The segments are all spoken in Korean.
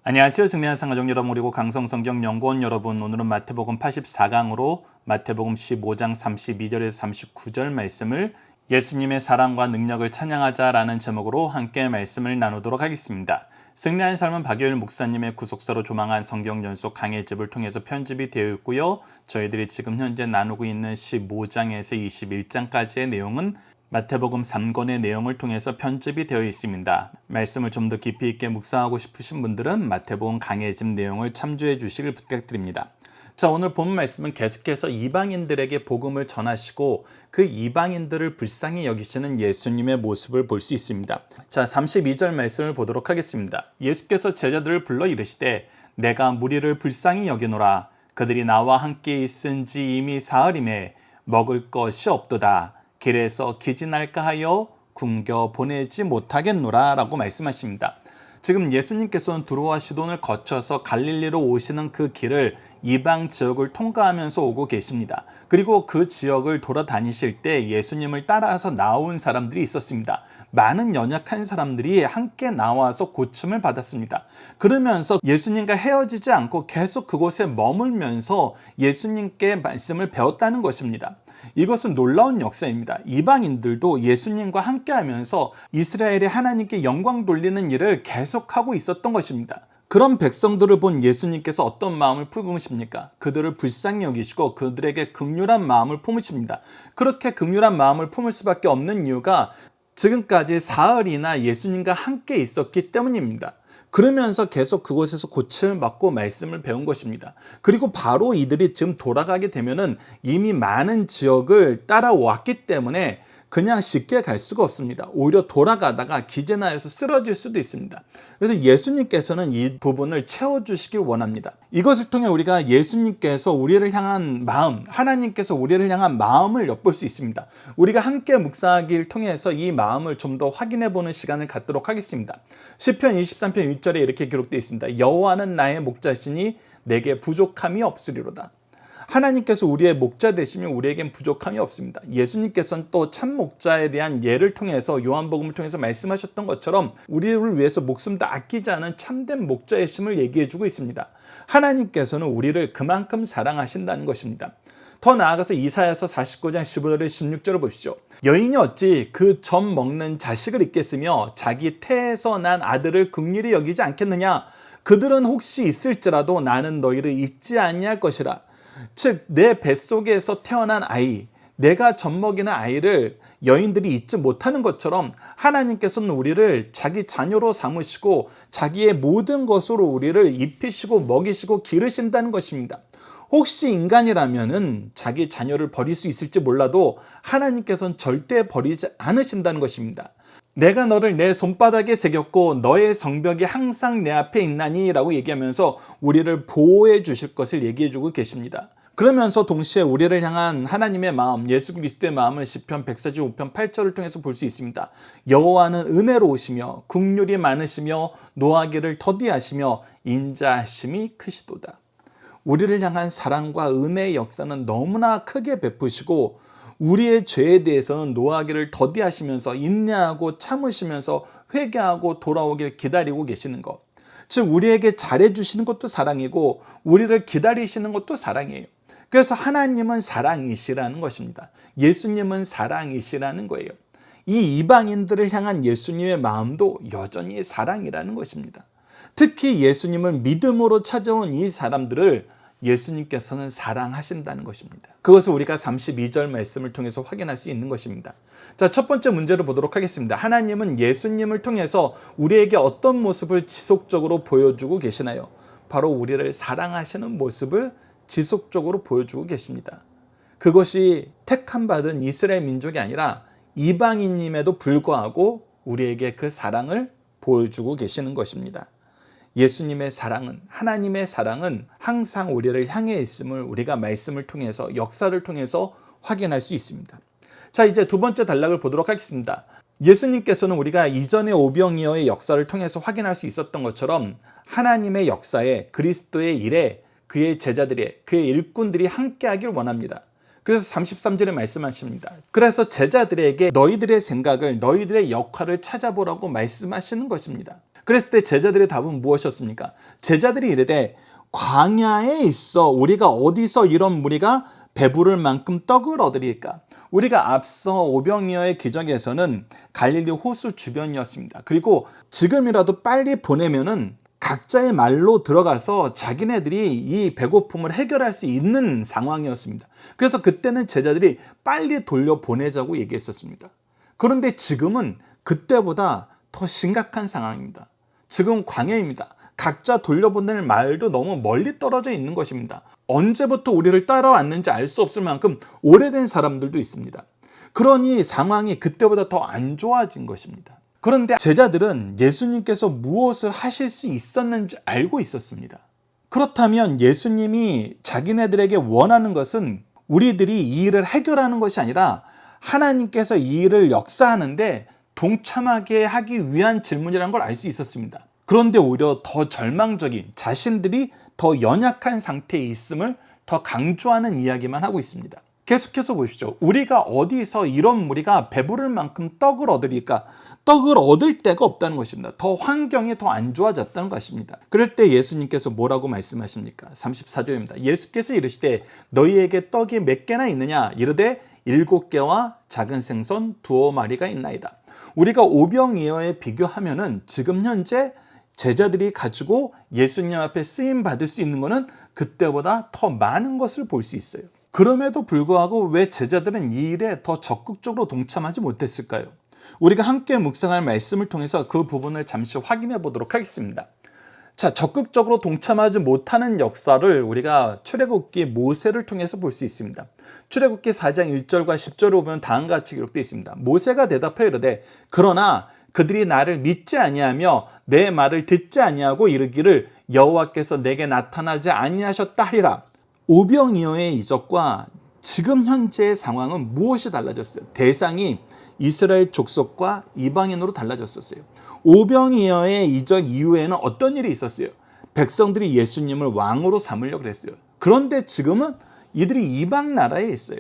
안녕하세요. 승리한 상가족 여러분, 그리고 강성성경연구원 여러분, 오늘은 마태복음 84강으로 마태복음 15장 32절에서 39절 말씀을 예수님의 사랑과 능력을 찬양하자라는 제목으로 함께 말씀을 나누도록 하겠습니다. 승리한 삶은 박효일 목사님의 구속사로 조망한 성경 연속 강해집을 통해서 편집이 되어 있고요. 저희들이 지금 현재 나누고 있는 15장에서 21장까지의 내용은 마태복음 3권의 내용을 통해서 편집이 되어 있습니다. 말씀을 좀 더 깊이 있게 묵상하고 싶으신 분들은 마태복음 강해집 내용을 참조해 주시길 부탁드립니다. 자, 오늘 본 말씀은 계속해서 이방인들에게 복음을 전하시고 그 이방인들을 불쌍히 여기시는 예수님의 모습을 볼 수 있습니다. 자, 32절 말씀을 보도록 하겠습니다. 예수께서 제자들을 불러 이르시되 내가 무리를 불쌍히 여기노라. 그들이 나와 함께 있은 지 이미 사흘이매 먹을 것이 없도다. 길에서 기진할까 하여 굶겨 보내지 못하겠노라 라고 말씀하십니다. 지금 예수님께서는 두로와 시돈을 거쳐서 갈릴리로 오시는 그 길을 이방 지역을 통과하면서 오고 계십니다. 그리고 그 지역을 돌아다니실 때 예수님을 따라서 나온 사람들이 있었습니다. 많은 연약한 사람들이 함께 나와서 고침을 받았습니다. 그러면서 예수님과 헤어지지 않고 계속 그곳에 머물면서 예수님께 말씀을 배웠다는 것입니다. 이것은 놀라운 역사입니다. 이방인들도 예수님과 함께하면서 이스라엘의 하나님께 영광 돌리는 일을 계속하고 있었던 것입니다. 그런 백성들을 본 예수님께서 어떤 마음을 품으십니까? 그들을 불쌍히 여기시고 그들에게 긍휼한 마음을 품으십니다. 그렇게 긍휼한 마음을 품을 수밖에 없는 이유가 지금까지 사흘이나 예수님과 함께 있었기 때문입니다. 그러면서 계속 그곳에서 고침을 받고 말씀을 배운 것입니다. 그리고 바로 이들이 지금 돌아가게 되면은 이미 많은 지역을 따라왔기 때문에 그냥 쉽게 갈 수가 없습니다. 오히려 돌아가다가 기재나여서 쓰러질 수도 있습니다. 그래서 예수님께서는 이 부분을 채워주시길 원합니다. 이것을 통해 우리가 예수님께서 우리를 향한 마음, 하나님께서 우리를 향한 마음을 엿볼 수 있습니다. 우리가 함께 묵상하기를 통해서 이 마음을 좀 더 확인해보는 시간을 갖도록 하겠습니다. 시편 23편 1절에 이렇게 기록되어 있습니다. 여호와는 나의 목자시니 내게 부족함이 없으리로다. 하나님께서 우리의 목자 되시면 우리에겐 부족함이 없습니다. 예수님께서는 또 참 목자에 대한 예를 통해서 요한복음을 통해서 말씀하셨던 것처럼 우리를 위해서 목숨 다 아끼지 않은 참된 목자의 심을 얘기해주고 있습니다. 하나님께서는 우리를 그만큼 사랑하신다는 것입니다. 더 나아가서 이사야서 49장 15절에 16절을 보십시오. 여인이 어찌 그 젖 먹는 자식을 잊겠으며 자기 태에서 난 아들을 긍휼히 여기지 않겠느냐. 그들은 혹시 있을지라도 나는 너희를 잊지 아니할 것이라. 즉 내 뱃속에서 태어난 아이, 내가 젖먹이는 아이를 여인들이 잊지 못하는 것처럼 하나님께서는 우리를 자기 자녀로 삼으시고 자기의 모든 것으로 우리를 입히시고 먹이시고 기르신다는 것입니다. 혹시 인간이라면은 자기 자녀를 버릴 수 있을지 몰라도 하나님께서는 절대 버리지 않으신다는 것입니다. 내가 너를 내 손바닥에 새겼고 너의 성벽이 항상 내 앞에 있나니 라고 얘기하면서 우리를 보호해 주실 것을 얘기해 주고 계십니다. 그러면서 동시에 우리를 향한 하나님의 마음, 예수 그리스도의 마음을 시편 145편 8절을 통해서 볼 수 있습니다. 여호와는 은혜로우시며 긍휼이 많으시며 노하기를 더디하시며 인자하심이 크시도다. 우리를 향한 사랑과 은혜의 역사는 너무나 크게 베푸시고 우리의 죄에 대해서는 노하기를 더디하시면서 인내하고 참으시면서 회개하고 돌아오길 기다리고 계시는 것. 즉 우리에게 잘해주시는 것도 사랑이고 우리를 기다리시는 것도 사랑이에요. 그래서 하나님은 사랑이시라는 것입니다. 예수님은 사랑이시라는 거예요. 이 이방인들을 향한 예수님의 마음도 여전히 사랑이라는 것입니다. 특히 예수님을 믿음으로 찾아온 이 사람들을 예수님께서는 사랑하신다는 것입니다. 그것을 우리가 32절 말씀을 통해서 확인할 수 있는 것입니다. 자, 첫 번째 문제를 보도록 하겠습니다. 하나님은 예수님을 통해서 우리에게 어떤 모습을 지속적으로 보여주고 계시나요? 바로 우리를 사랑하시는 모습을 지속적으로 보여주고 계십니다. 그것이 택함 받은 이스라엘 민족이 아니라 이방인임에도 불구하고 우리에게 그 사랑을 보여주고 계시는 것입니다. 예수님의 사랑은, 하나님의 사랑은 항상 우리를 향해 있음을 우리가 말씀을 통해서, 역사를 통해서 확인할 수 있습니다. 자, 이제 두 번째 단락을 보도록 하겠습니다. 예수님께서는 우리가 이전의 오병이어의 역사를 통해서 확인할 수 있었던 것처럼 하나님의 역사에, 그리스도의 일에 그의 제자들이, 그의 일꾼들이 함께하길 원합니다. 그래서 33절에 말씀하십니다. 그래서 제자들에게 너희들의 생각을, 너희들의 역할을 찾아보라고 말씀하시는 것입니다. 그랬을 때 제자들의 답은 무엇이었습니까? 제자들이 이르되 광야에 있어 우리가 어디서 이런 무리가 배부를 만큼 떡을 얻으리까? 우리가 앞서 오병이어의 기적에서는 갈릴리 호수 주변이었습니다. 그리고 지금이라도 빨리 보내면은 각자의 말로 들어가서 자기네들이 이 배고픔을 해결할 수 있는 상황이었습니다. 그래서 그때는 제자들이 빨리 돌려보내자고 얘기했었습니다. 그런데 지금은 그때보다 더 심각한 상황입니다. 지금 광야입니다. 각자 돌려보낼 말도 너무 멀리 떨어져 있는 것입니다. 언제부터 우리를 따라왔는지 알 수 없을 만큼 오래된 사람들도 있습니다. 그러니 상황이 그때보다 더 안 좋아진 것입니다. 그런데 제자들은 예수님께서 무엇을 하실 수 있었는지 알고 있었습니다. 그렇다면 예수님이 자기네들에게 원하는 것은 우리들이 이 일을 해결하는 것이 아니라 하나님께서 이 일을 역사하는데 동참하게 하기 위한 질문이라는 걸 알 수 있었습니다. 그런데 오히려 더 절망적인, 자신들이 더 연약한 상태에 있음을 더 강조하는 이야기만 하고 있습니다. 계속해서 보십시오. 우리가 어디서 이런 무리가 배부를 만큼 떡을 얻으리까? 떡을 얻을 데가 없다는 것입니다. 더 환경이 더 안 좋아졌다는 것입니다. 그럴 때 예수님께서 뭐라고 말씀하십니까? 34절입니다. 예수께서 이르시되 너희에게 떡이 몇 개나 있느냐? 이르되 7개와 작은 생선 2마리가 있나이다. 우리가 오병이어에 비교하면은 지금 현재 제자들이 가지고 예수님 앞에 쓰임 받을 수 있는 것은 그때보다 더 많은 것을 볼 수 있어요. 그럼에도 불구하고 왜 제자들은 이 일에 더 적극적으로 동참하지 못했을까요? 우리가 함께 묵상할 말씀을 통해서 그 부분을 잠시 확인해 보도록 하겠습니다. 자, 적극적으로 동참하지 못하는 역사를 우리가 출애굽기 모세를 통해서 볼 수 있습니다. 출애굽기 4장 1절과 10절을 보면 다음과 같이 기록되어 있습니다. 모세가 대답하여 이르되 그러나 그들이 나를 믿지 아니하며 내 말을 듣지 아니하고 이르기를 여호와께서 내게 나타나지 아니하셨다 하리라. 오병이어의 이적과 지금 현재의 상황은 무엇이 달라졌어요? 대상이 이스라엘 족속과 이방인으로 달라졌었어요. 오병이어의 이적 이후에는 어떤 일이 있었어요? 백성들이 예수님을 왕으로 삼으려고 했어요. 그런데 지금은 이들이 이방 나라에 있어요.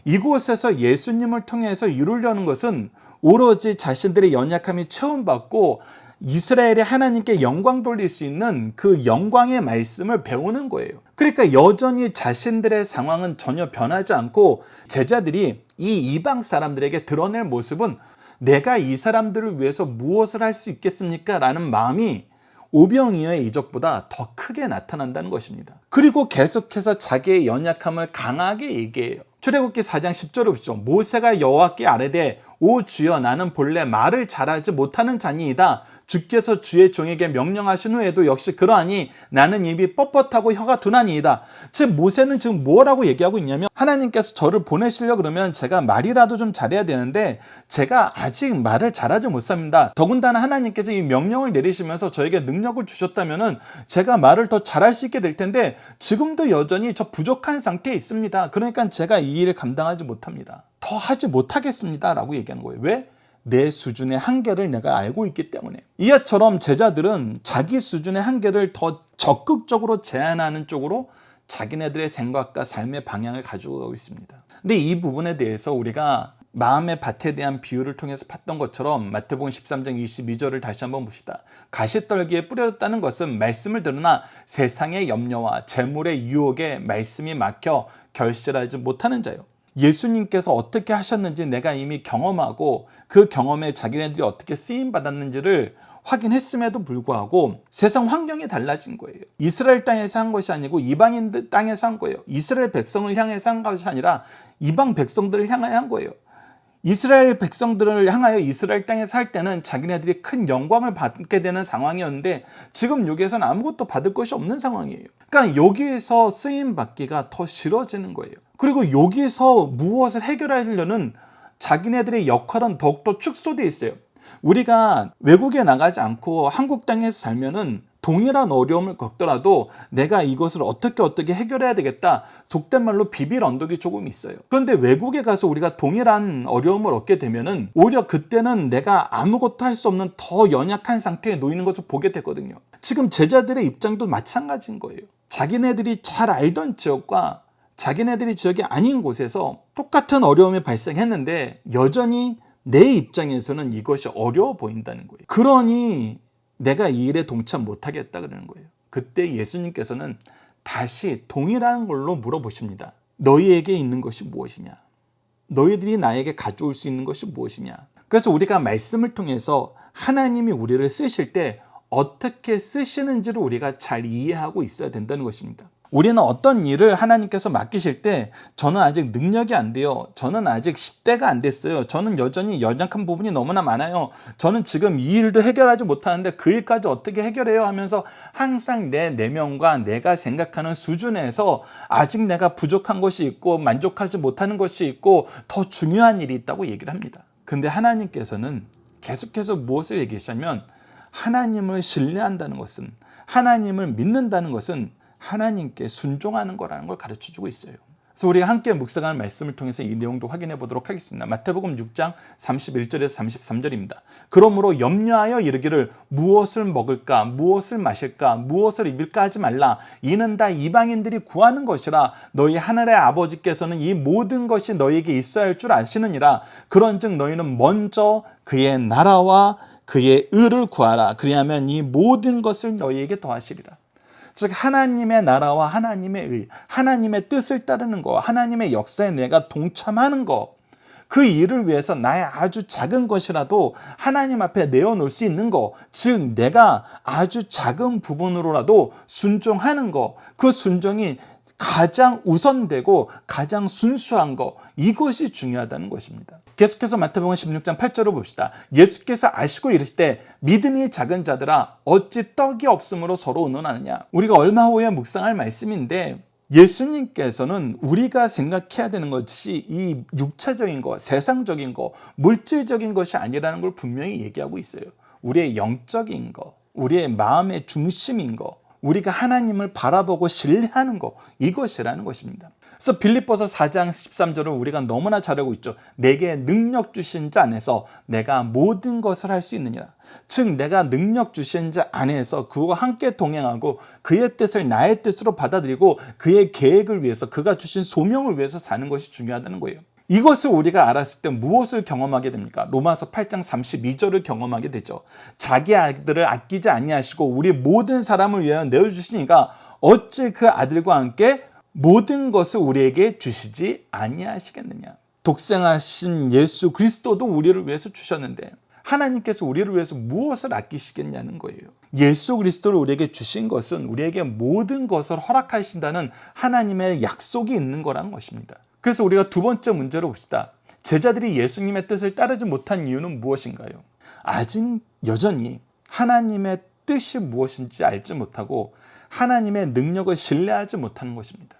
이곳에서 예수님을 통해서 이루려는 것은 오로지 자신들의 연약함이 체험받고 이스라엘의 하나님께 영광 돌릴 수 있는 그 영광의 말씀을 배우는 거예요. 그러니까 여전히 자신들의 상황은 전혀 변하지 않고 제자들이 이 이방 사람들에게 드러낼 모습은 내가 이 사람들을 위해서 무엇을 할 수 있겠습니까? 라는 마음이 오병이어의 이적보다 더 크게 나타난다는 것입니다. 그리고 계속해서 자기의 연약함을 강하게 얘기해요. 출애굽기 4장 10절을 보시죠. 모세가 여호와께 아뢰되 오 주여 나는 본래 말을 잘하지 못하는 자니이다. 주께서 주의 종에게 명령하신 후에도 역시 그러하니 나는 입이 뻣뻣하고 혀가 둔하니이다. 즉 모세는 지금 뭐라고 얘기하고 있냐면 하나님께서 저를 보내시려고 그러면 제가 말이라도 좀 잘해야 되는데 제가 아직 말을 잘하지 못합니다. 더군다나 하나님께서 이 명령을 내리시면서 저에게 능력을 주셨다면 제가 말을 더 잘할 수 있게 될 텐데 지금도 여전히 저 부족한 상태에 있습니다. 그러니까 제가 이 일을 감당하지 못합니다. 더 하지 못하겠습니다 라고 얘기하는 거예요. 왜? 내 수준의 한계를 내가 알고 있기 때문에. 이처럼 제자들은 자기 수준의 한계를 더 적극적으로 제한하는 쪽으로 자기네들의 생각과 삶의 방향을 가지고 가고 있습니다. 근데 이 부분에 대해서 우리가 마음의 밭에 대한 비유를 통해서 봤던 것처럼 마태복음 13장 22절을 다시 한번 봅시다. 가시떨기에 뿌려졌다는 것은 말씀을 들으나 세상의 염려와 재물의 유혹에 말씀이 막혀 결실하지 못하는 자요. 예수님께서 어떻게 하셨는지 내가 이미 경험하고 그 경험에 자기네들이 어떻게 쓰임받았는지를 확인했음에도 불구하고 세상 환경이 달라진 거예요. 이스라엘 땅에서 한 것이 아니고 이방인들 땅에서 한 거예요. 이스라엘 백성을 향해서 한 것이 아니라 이방 백성들을 향하여 한 거예요. 이스라엘 백성들을 향하여 이스라엘 땅에 살 때는 자기네들이 큰 영광을 받게 되는 상황이었는데 지금 여기에서는 아무것도 받을 것이 없는 상황이에요. 그러니까 여기에서 쓰임받기가 더 싫어지는 거예요. 그리고 여기서 무엇을 해결하려는 자기네들의 역할은 더욱더 축소되어 있어요. 우리가 외국에 나가지 않고 한국 땅에서 살면은 동일한 어려움을 겪더라도 내가 이것을 어떻게 해결해야 되겠다. 속된 말로 비빌 언덕이 조금 있어요. 그런데 외국에 가서 우리가 동일한 어려움을 얻게 되면은 오히려 그때는 내가 아무것도 할 수 없는 더 연약한 상태에 놓이는 것을 보게 되거든요. 지금 제자들의 입장도 마찬가지인 거예요. 자기네들이 잘 알던 지역과 자기네들이 지역이 아닌 곳에서 똑같은 어려움이 발생했는데 여전히 내 입장에서는 이것이 어려워 보인다는 거예요. 그러니 내가 이 일에 동참 못하겠다 그러는 거예요. 그때 예수님께서는 다시 동일한 걸로 물어보십니다. 너희에게 있는 것이 무엇이냐? 너희들이 나에게 가져올 수 있는 것이 무엇이냐? 그래서 우리가 말씀을 통해서 하나님이 우리를 쓰실 때 어떻게 쓰시는지를 우리가 잘 이해하고 있어야 된다는 것입니다. 우리는 어떤 일을 하나님께서 맡기실 때 저는 아직 능력이 안 돼요. 저는 아직 시대가 안 됐어요. 저는 여전히 연약한 부분이 너무나 많아요. 저는 지금 이 일도 해결하지 못하는데 그 일까지 어떻게 해결해요? 하면서 항상 내 내면과 내가 생각하는 수준에서 아직 내가 부족한 것이 있고 만족하지 못하는 것이 있고 더 중요한 일이 있다고 얘기를 합니다. 근데 하나님께서는 계속해서 무엇을 얘기하시냐면 하나님을 신뢰한다는 것은, 하나님을 믿는다는 것은 하나님께 순종하는 거라는 걸 가르쳐주고 있어요. 그래서 우리가 함께 묵상하는 말씀을 통해서 이 내용도 확인해 보도록 하겠습니다. 마태복음 6장 31절에서 33절입니다. 그러므로 염려하여 이르기를 무엇을 먹을까, 무엇을 마실까, 무엇을 입을까 하지 말라. 이는 다 이방인들이 구하는 것이라. 너희 하늘의 아버지께서는 이 모든 것이 너희에게 있어야 할 줄 아시느니라. 그런즉 너희는 먼저 그의 나라와 그의 의를 구하라. 그리하면 이 모든 것을 너희에게 더하시리라. 즉 하나님의 나라와 하나님의 의, 하나님의 뜻을 따르는 거, 하나님의 역사에 내가 동참하는 거, 그 일을 위해서 나의 아주 작은 것이라도 하나님 앞에 내어놓을 수 있는 거, 즉 내가 아주 작은 부분으로라도 순종하는 거, 그 순종이 가장 우선되고 가장 순수한 거, 이것이 중요하다는 것입니다. 계속해서 마태복음 16장 8절을 봅시다. 예수께서 아시고 이르시되 믿음이 작은 자들아 어찌 떡이 없으므로 서로 의논하느냐. 우리가 얼마 후에 묵상할 말씀인데 예수님께서는 우리가 생각해야 되는 것이 이 육체적인 것, 세상적인 것, 물질적인 것이 아니라는 걸 분명히 얘기하고 있어요. 우리의 영적인 것, 우리의 마음의 중심인 것, 우리가 하나님을 바라보고 신뢰하는 것, 이것이라는 것입니다. 그래서 빌립보서 4장 13절을 우리가 너무나 잘 알고 있죠. 내게 능력 주신 자 안에서 내가 모든 것을 할 수 있느니라. 즉 내가 능력 주신 자 안에서 그와 함께 동행하고 그의 뜻을 나의 뜻으로 받아들이고 그의 계획을 위해서, 그가 주신 소명을 위해서 사는 것이 중요하다는 거예요. 이것을 우리가 알았을 때 무엇을 경험하게 됩니까? 로마서 8장 32절을 경험하게 되죠. 자기 아들을 아끼지 아니하시고 우리 모든 사람을 위하여 내어주시니까 어찌 그 아들과 함께 모든 것을 우리에게 주시지 아니하시겠느냐. 독생하신 예수 그리스도도 우리를 위해서 주셨는데 하나님께서 우리를 위해서 무엇을 아끼시겠냐는 거예요. 예수 그리스도를 우리에게 주신 것은 우리에게 모든 것을 허락하신다는 하나님의 약속이 있는 거라는 것입니다. 그래서 우리가 두 번째 문제로 봅시다. 제자들이 예수님의 뜻을 따르지 못한 이유는 무엇인가요? 아직 여전히 하나님의 뜻이 무엇인지 알지 못하고 하나님의 능력을 신뢰하지 못하는 것입니다.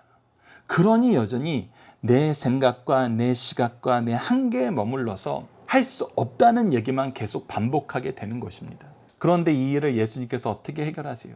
그러니 여전히 내 생각과 내 시각과 내 한계에 머물러서 할 수 없다는 얘기만 계속 반복하게 되는 것입니다. 그런데 이 일을 예수님께서 어떻게 해결하세요?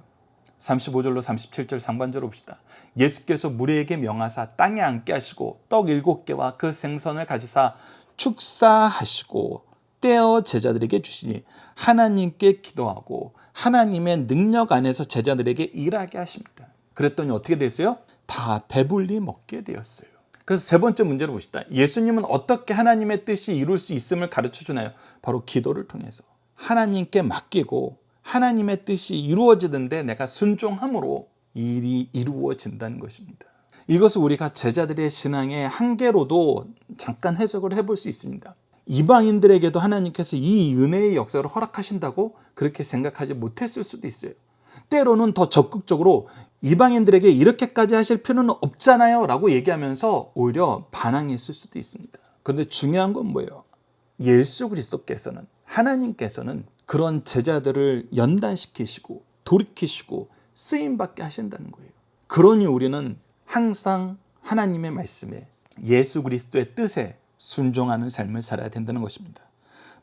35절로 37절 상반절을 봅시다. 예수께서 무리에게 명하사 땅에 앉게 하시고 떡 7개와 그 생선을 가지사 축사하시고 떼어 제자들에게 주시니 하나님께 기도하고 하나님의 능력 안에서 제자들에게 일하게 하십니다. 그랬더니 어떻게 됐어요? 다 배불리 먹게 되었어요. 그래서 세 번째 문제를 봅시다. 예수님은 어떻게 하나님의 뜻이 이룰 수 있음을 가르쳐 주나요? 바로 기도를 통해서 하나님께 맡기고 하나님의 뜻이 이루어지는데 내가 순종함으로 일이 이루어진다는 것입니다. 이것을 우리가 제자들의 신앙의 한계로도 잠깐 해석을 해볼 수 있습니다. 이방인들에게도 하나님께서 이 은혜의 역사를 허락하신다고 그렇게 생각하지 못했을 수도 있어요. 때로는 더 적극적으로 이방인들에게 이렇게까지 하실 필요는 없잖아요 라고 얘기하면서 오히려 반항했을 수도 있습니다. 그런데 중요한 건 뭐예요? 예수 그리스도께서는, 하나님께서는 그런 제자들을 연단시키시고 돌이키시고 쓰임받게 하신다는 거예요. 그러니 우리는 항상 하나님의 말씀에, 예수 그리스도의 뜻에 순종하는 삶을 살아야 된다는 것입니다.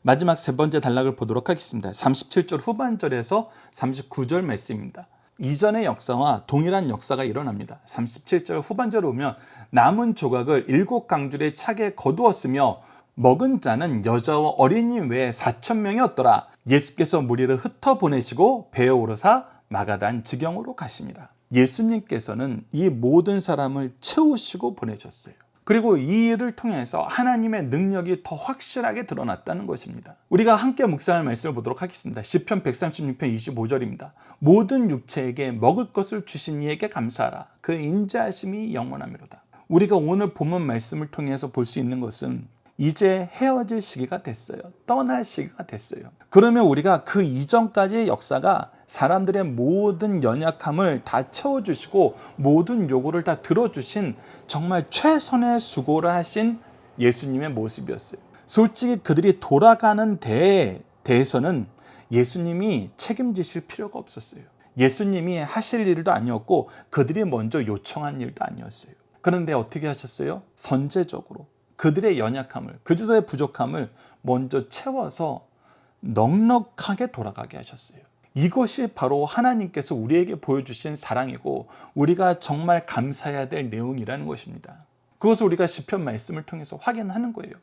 마지막 세 번째 단락을 보도록 하겠습니다. 37절 후반절에서 39절 말씀입니다. 이전의 역사와 동일한 역사가 일어납니다. 37절 후반절을 보면 남은 조각을 7강줄에 차게 거두었으며 먹은 자는 여자와 어린이 외에 4,000명이었더라. 예수께서 무리를 흩어보내시고 배에 오르사 마가단 지경으로 가시니라. 예수님께서는 이 모든 사람을 채우시고 보내셨어요. 그리고 이 일을 통해서 하나님의 능력이 더 확실하게 드러났다는 것입니다. 우리가 함께 묵상할 말씀을 보도록 하겠습니다. 시편 136편 25절입니다. 모든 육체에게 먹을 것을 주신 이에게 감사하라. 그의 인자하심이 영원하미로다. 우리가 오늘 본문 말씀을 통해서 볼 수 있는 것은 이제 헤어질 시기가 됐어요. 떠날 시기가 됐어요. 그러면 우리가 그 이전까지의 역사가 사람들의 모든 연약함을 다 채워주시고 모든 요구를 다 들어주신 정말 최선의 수고를 하신 예수님의 모습이었어요. 솔직히 그들이 돌아가는 데에 대해서는 예수님이 책임지실 필요가 없었어요. 예수님이 하실 일도 아니었고 그들이 먼저 요청한 일도 아니었어요. 그런데 어떻게 하셨어요? 선제적으로 그들의 연약함을, 그들의 부족함을 먼저 채워서 넉넉하게 돌아가게 하셨어요. 이것이 바로 하나님께서 우리에게 보여주신 사랑이고 우리가 정말 감사해야 될 내용이라는 것입니다. 그것을 우리가 시편 말씀을 통해서 확인하는 거예요.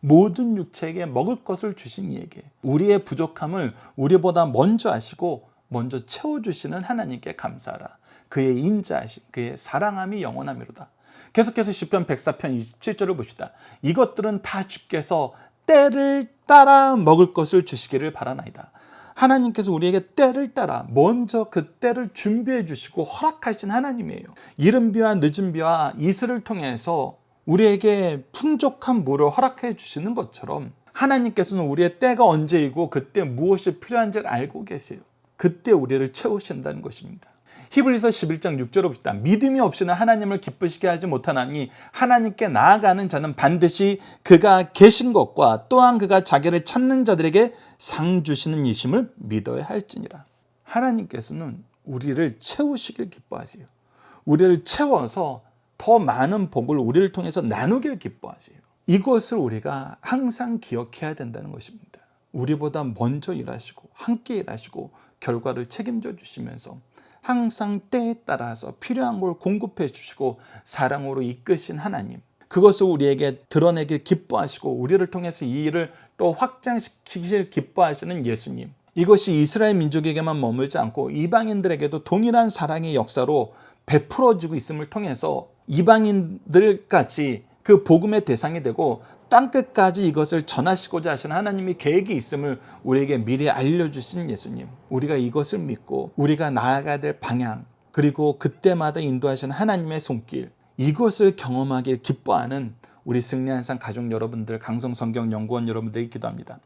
모든 육체에게 먹을 것을 주신 이에게 우리의 부족함을 우리보다 먼저 아시고 먼저 채워주시는 하나님께 감사하라. 그의 인자하심, 그의 사랑함이 영원하미로다. 계속해서 시편 104편 27절을 봅시다. 이것들은 다 주께서 때를 따라 먹을 것을 주시기를 바라나이다. 하나님께서 우리에게 때를 따라 먼저 그 때를 준비해 주시고 허락하신 하나님이에요. 이른 비와 늦은 비와 이슬을 통해서 우리에게 풍족한 물을 허락해 주시는 것처럼 하나님께서는 우리의 때가 언제이고 그때 무엇이 필요한지를 알고 계세요. 그때 우리를 채우신다는 것입니다. 히브리서 11장 6절을 봅시다. 믿음이 없이는 하나님을 기쁘시게 하지 못하나니 하나님께 나아가는 자는 반드시 그가 계신 것과 또한 그가 자기를 찾는 자들에게 상 주시는 이심을 믿어야 할지니라. 하나님께서는 우리를 채우시길 기뻐하세요. 우리를 채워서 더 많은 복을 우리를 통해서 나누길 기뻐하세요. 이것을 우리가 항상 기억해야 된다는 것입니다. 우리보다 먼저 일하시고 함께 일하시고 결과를 책임져 주시면서 항상 때에 따라서 필요한 걸 공급해 주시고 사랑으로 이끄신 하나님, 그것을 우리에게 드러내길 기뻐하시고 우리를 통해서 이 일을 또 확장시키길 기뻐하시는 예수님, 이것이 이스라엘 민족에게만 머물지 않고 이방인들에게도 동일한 사랑의 역사로 베풀어지고 있음을 통해서 이방인들까지 그 복음의 대상이 되고 땅끝까지 이것을 전하시고자 하시는 하나님의 계획이 있음을 우리에게 미리 알려주신 예수님, 우리가 이것을 믿고 우리가 나아가야 될 방향, 그리고 그때마다 인도하시는 하나님의 손길, 이것을 경험하길 기뻐하는 우리 승리한산 가족 여러분들, 강성성경연구원 여러분들이 기도합니다.